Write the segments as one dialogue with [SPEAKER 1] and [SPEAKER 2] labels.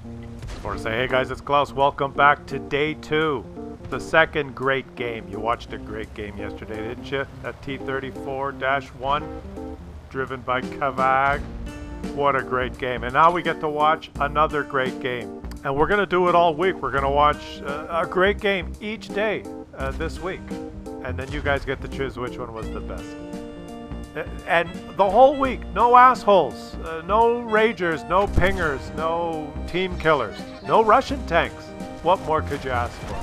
[SPEAKER 1] Just want to say, hey guys, it's Klaus. Welcome back to day 2. The second great game. You watched a great game yesterday, didn't you? That T-34-1, driven by Kavag. What a great game. And now we get to watch another great game. And we're going to do it all week. We're going to watch a great game each day this week. And then you guys get to choose which one was the best. And the whole week, no assholes, no ragers, no pingers, no team killers, no Russian tanks. What more could you ask for?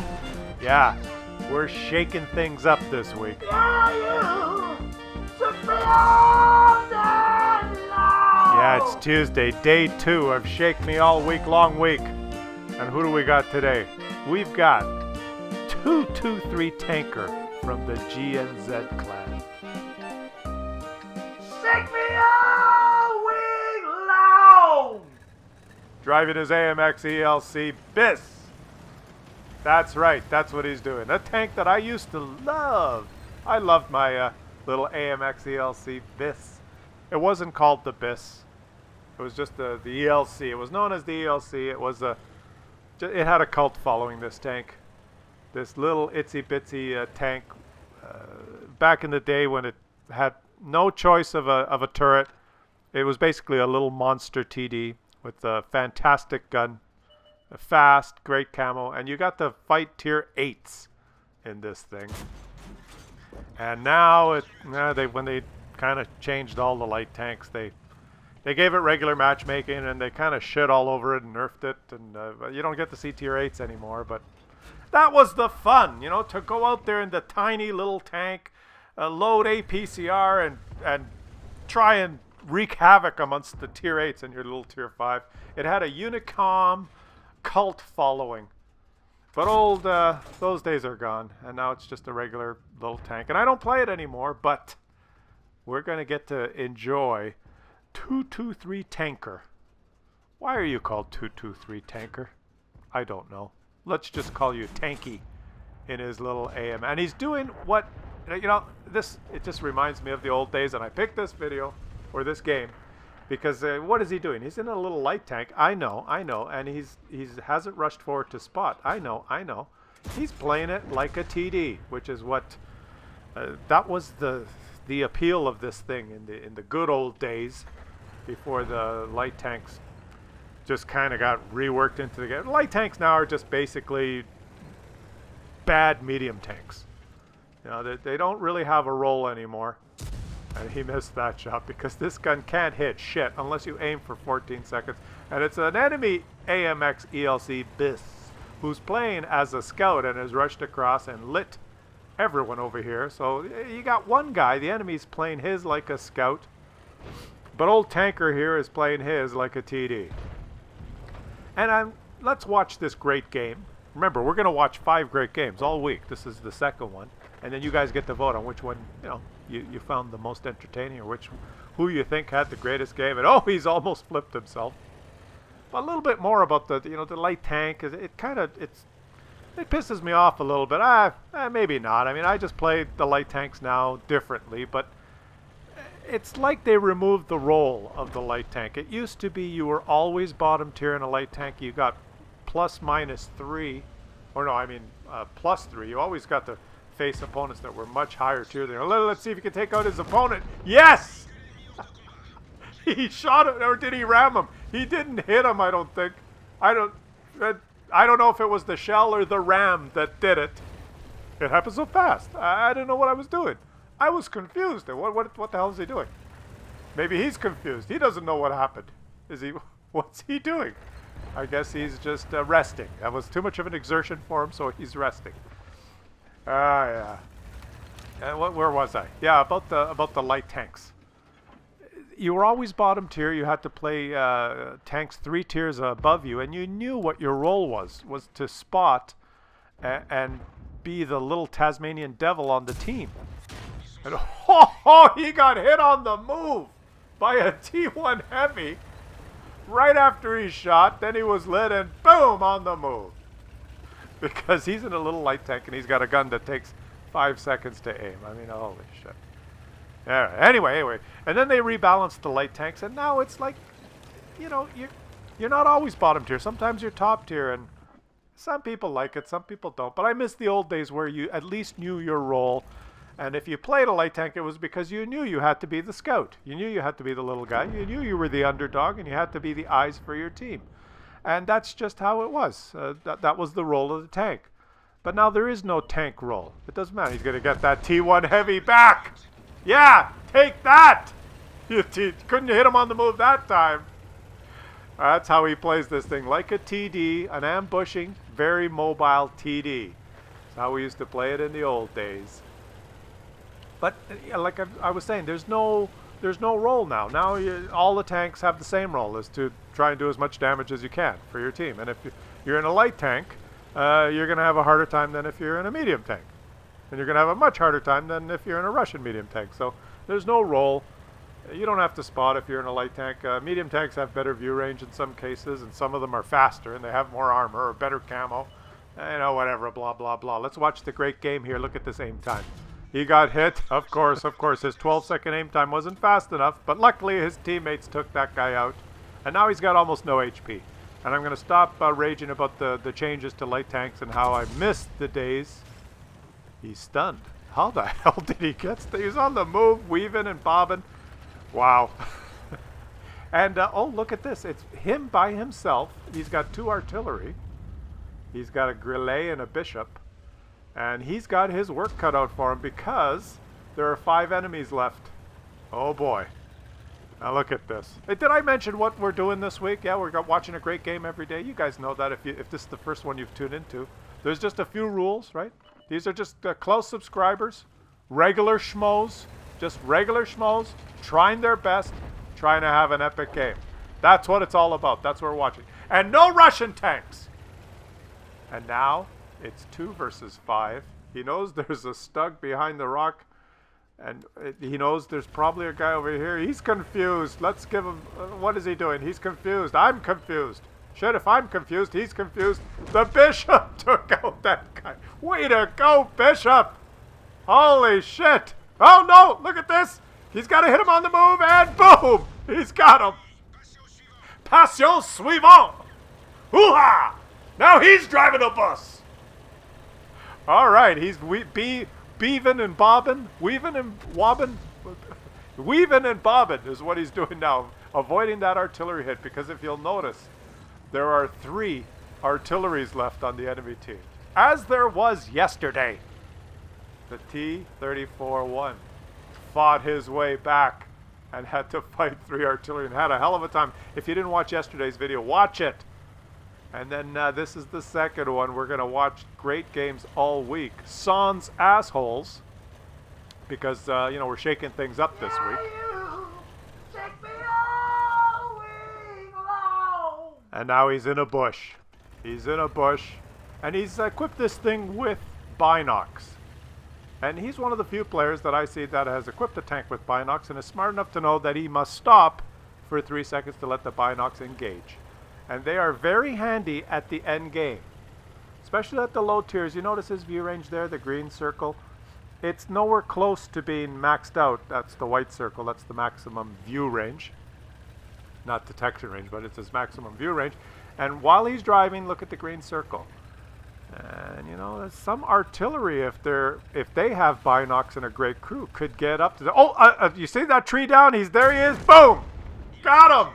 [SPEAKER 1] Yeah, we're shaking things up this week. Yeah, it's Tuesday, day 2 of Shake Me All Week Long week. And who do we got today? We've got 223 Tanker from the GNZ clan.
[SPEAKER 2] Shake me all week long!
[SPEAKER 1] Driving his AMX ELC BIS. That's right, that's what he's doing. A tank that I used to love. I loved my little AMX ELC BIS. It wasn't called the BIS. It was just the ELC. It was known as the ELC. It had a cult following, this tank. This little itsy bitsy tank. Back in the day when it had no choice of a turret. It was basically a little monster TD with a fantastic gun, a fast, great camo, and you got to fight tier 8s in this thing. And now when they kind of changed all the light tanks, they gave it regular matchmaking and they kind of shit all over it and nerfed it, and you don't get to see tier 8s anymore. But that was the fun, you know, to go out there in the tiny little tank, load APCR and try and wreak havoc amongst the tier 8s and your little tier 5. It had a Unicom cult following. But those days are gone, and now it's just a regular little tank. And I don't play it anymore, but we're going to get to enjoy 223 Tanker. Why are you called 223 Tanker? I don't know. Let's just call you Tanky in his little AM. And he's doing what... You know, it just reminds me of the old days, and I picked this video, or this game, because what is he doing? He's in a little light tank. I know, and he hasn't rushed forward to spot. I know. He's playing it like a TD, which is what, that was the appeal of this thing in the good old days, before the light tanks just kind of got reworked into the game. Light tanks now are just basically bad medium tanks. You know, they don't really have a role anymore. And he missed that shot because this gun can't hit shit unless you aim for 14 seconds. And it's an enemy AMX ELC BIS who's playing as a scout and has rushed across and lit everyone over here. So you got one guy, the enemy's playing his like a scout. But old Tanker here is playing his like a TD. And let's watch this great game. Remember, we're going to watch 5 great games all week. This is the second one. And then you guys get to vote on which one, you found the most entertaining, or who you think had the greatest game. And oh, he's almost flipped himself. But a little bit more about the light tank. It pisses me off a little bit. Maybe not. I mean, I just play the light tanks now differently, but it's like they removed the role of the light tank. It used to be you were always bottom tier in a light tank. You got ±3, or no, I mean +3. You always got to face opponents that were much higher tier than. Let's see if he can take out his opponent. Yes! He shot it, or did he ram him? He didn't hit him, I don't think. I don't know if it was the shell or the ram that did it. It happened so fast. I didn't know what I was doing. I was confused. What the hell is he doing? Maybe he's confused. He doesn't know what happened. What's he doing? I guess he's just resting. That was too much of an exertion for him, so he's resting. Yeah. Where was I? Yeah, about the light tanks. You were always bottom tier. You had to play tanks 3 tiers above you, and you knew what your role was to spot and be the little Tasmanian devil on the team. And he got hit on the move by a T1 heavy right after he shot. Then he was lit and boom, on the move. Because he's in a little light tank and he's got a gun that takes 5 seconds to aim. I mean, holy shit. Yeah. Anyway. And then they rebalanced the light tanks, and now it's like, You're not always bottom tier. Sometimes you're top tier, and some people like it, some people don't. But I miss the old days where you at least knew your role. And if you played a light tank, it was because you knew you had to be the scout. You knew you had to be the little guy. You knew you were the underdog, and you had to be the eyes for your team. And that's just how it was. That was the role of the tank. But now there is no tank role. It doesn't matter. He's going to get that T1 heavy back. Yeah, take that. You couldn't hit him on the move that time. That's how he plays this thing. Like a TD, an ambushing, very mobile TD. That's how we used to play it in the old days. But like I was saying, there's no role now. Now all the tanks have the same role, is to try and do as much damage as you can for your team. And if you're in a light tank, you're going to have a harder time than if you're in a medium tank. And you're going to have a much harder time than if you're in a Russian medium tank. So there's no role. You don't have to spot if you're in a light tank. Medium tanks have better view range in some cases, and some of them are faster, and they have more armor or better camo. Whatever, blah, blah, blah. Let's watch the great game here. Look at this aim time. He got hit, of course. His 12-second aim time wasn't fast enough, but luckily his teammates took that guy out. And now he's got almost no HP. And I'm going to stop raging about the changes to light tanks and how I missed the days. He's stunned. How the hell did he get stunned? He's on the move, weaving and bobbing. Wow. And, oh, look at this. It's him by himself. He's got 2 artillery. He's got a Grillet and a Bishop. And he's got his work cut out for him because there are 5 enemies left. Oh, boy. Now look at this. Hey, did I mention what we're doing this week? Yeah, we're watching a great game every day. You guys know that if this is the first one you've tuned into. There's just a few rules, right? These are just Claus subscribers, regular schmoes, just regular schmoes, trying their best, trying to have an epic game. That's what it's all about. That's what we're watching. And no Russian tanks! And now it's 2 versus 5. He knows there's a Stug behind the rock. And he knows there's probably a guy over here. He's confused. Let's give him... what is he doing? He's confused. I'm confused. Shit, if I'm confused, he's confused. The Bishop took out that guy. Way to go, Bishop! Holy shit! Oh no! Look at this! He's got to hit him on the move, and boom! He's got him! Passion suivant! Hoo-ha! Now he's driving a bus! Alright, he's beaving and bobbing, weaving and wobbing. Weaving and bobbing is what he's doing now. Avoiding that artillery hit, because if you'll notice, there are 3 artilleries left on the enemy team. As there was yesterday. The T-34-1 fought his way back and had to fight 3 artillery and had a hell of a time. If you didn't watch yesterday's video, watch it. And then this is the second one. We're going to watch great games all week. Sans assholes, because, we're shaking things up this week. And now he's in a bush. He's in a bush. And he's equipped this thing with binocs. And he's one of the few players that I see that has equipped a tank with binocs and is smart enough to know that he must stop for 3 seconds to let the binocs engage. And they are very handy at the end game. Especially at the low tiers. You notice his view range there, the green circle. It's nowhere close to being maxed out. That's the white circle. That's the maximum view range. Not detection range, but it's his maximum view range. And while he's driving, look at the green circle. And there's some artillery, if they have binocs and a great crew, could get up to the... you see that tree down? There he is. Boom! Got him!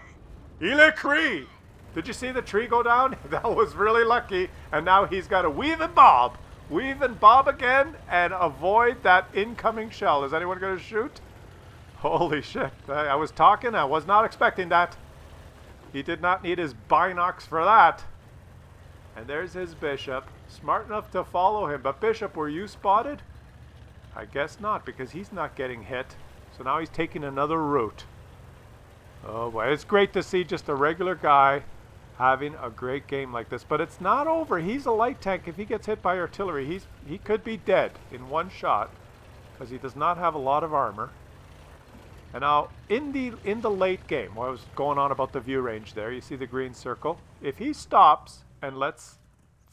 [SPEAKER 1] Il est cri! Did you see the tree go down? That was really lucky. And now he's got to weave and bob again, and avoid that incoming shell. Is anyone going to shoot? Holy shit. I was talking. I was not expecting that. He did not need his binocs for that. And there's his Bishop. Smart enough to follow him. But Bishop, were you spotted? I guess not, because he's not getting hit. So now he's taking another route. Oh boy, it's great to see just a regular guy having a great game like this. But it's not over. He's a light tank. If he gets hit by artillery, he could be dead in one shot, because he does not have a lot of armor. And now, in the late game, what I was going on about the view range there, you see the green circle. If he stops and lets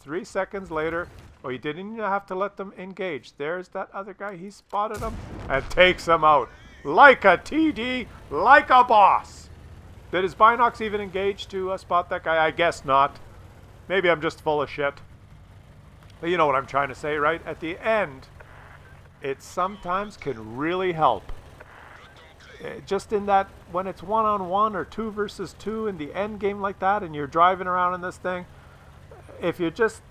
[SPEAKER 1] 3 seconds later, he didn't even have to let them engage. There's that other guy. He spotted him and takes him out. Like a TD, like a boss. Did his binocs even engage to spot that guy? I guess not. Maybe I'm just full of shit. But you know what I'm trying to say, right? At the end, it sometimes can really help. Just in that, when it's 1-on-1 or 2 versus 2 in the end game like that, and you're driving around in this thing, if you're just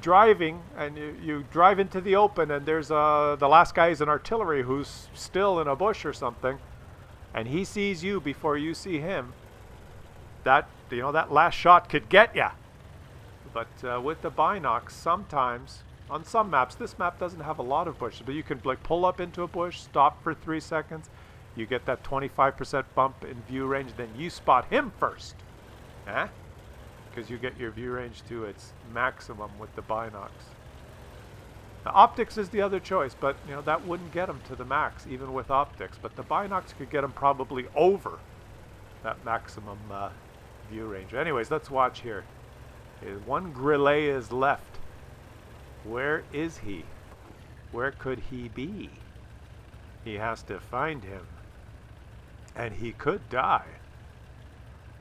[SPEAKER 1] driving and you drive into the open and there's the last guy is an artillery who's still in a bush or something, and he sees you before you see him, that that last shot could get ya. But with the binocs, sometimes on some maps, this map doesn't have a lot of bushes, but you can like pull up into a bush, stop for 3 seconds, you get that 25% bump in view range, then you spot him first, because you get your view range to its maximum with the binocs. Now, optics is the other choice, but that wouldn't get them to the max even with optics, but the binocs could get them probably over that maximum view range. Anyways, let's watch here. One grillet is left. Where is he? Where could he be? He has to find him. And he could die.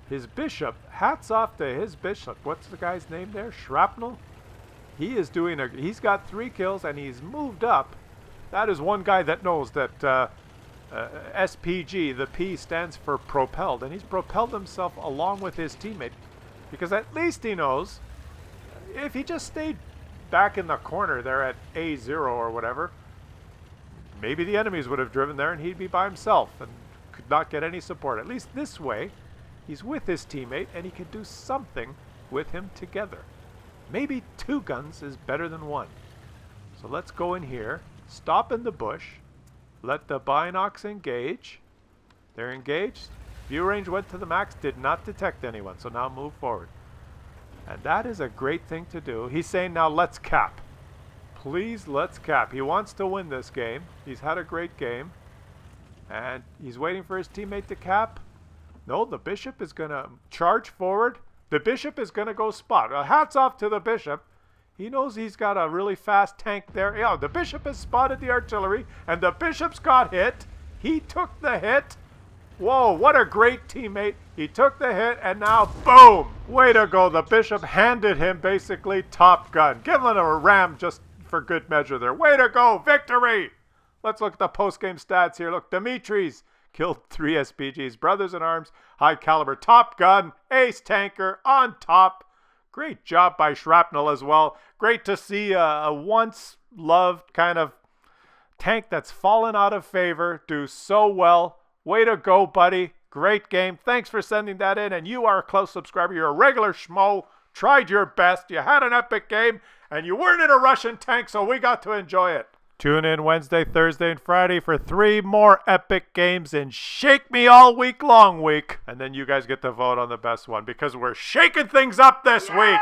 [SPEAKER 1] His bishop, hats off to his bishop. What's the guy's name there? Shrapnel? He is doing he's got 3 kills and he's moved up. That is one guy that knows that SPG, the P stands for propelled, and he's propelled himself along with his teammate, because at least he knows if he just stayed back in the corner there at A0 or whatever, maybe the enemies would have driven there and he'd be by himself and could not get any support. At least this way, he's with his teammate and he could do something with him together. Maybe 2 guns is better than 1. So let's go in here, stop in the bush, let the binocs engage. They're engaged. View range went to the max, did not detect anyone, so now move forward. And that is a great thing to do. He's saying now let's cap. Please, let's cap. He wants to win this game. He's had a great game. And he's waiting for his teammate to cap. No, the bishop is going to charge forward. The bishop is going to go spot. Hats off to the bishop. He knows he's got a really fast tank there. Yeah, the bishop has spotted the artillery, and the bishop's got hit. He took the hit. Whoa, what a great teammate. He took the hit, and now, boom! Way to go. The bishop handed him basically Top Gun. Give him a ram just for good measure there. Way to go. Victory! Let's look at the post-game stats here. Look, Dimitri's killed 3 SPGs. Brothers in Arms, high caliber, Top Gun, ace tanker on top. Great job by Shrapnel as well. Great to see a once loved kind of tank that's fallen out of favor do so well. Way to go, buddy. Great game. Thanks for sending that in. And you are a Claus subscriber. You're a regular schmo. Tried your best. You had an epic game. And you weren't in a Russian tank, so we got to enjoy it. Tune in Wednesday, Thursday, and Friday for 3 more epic games in Shake Me All Week Long week. And then you guys get to vote on the best one, because we're shaking things up this week.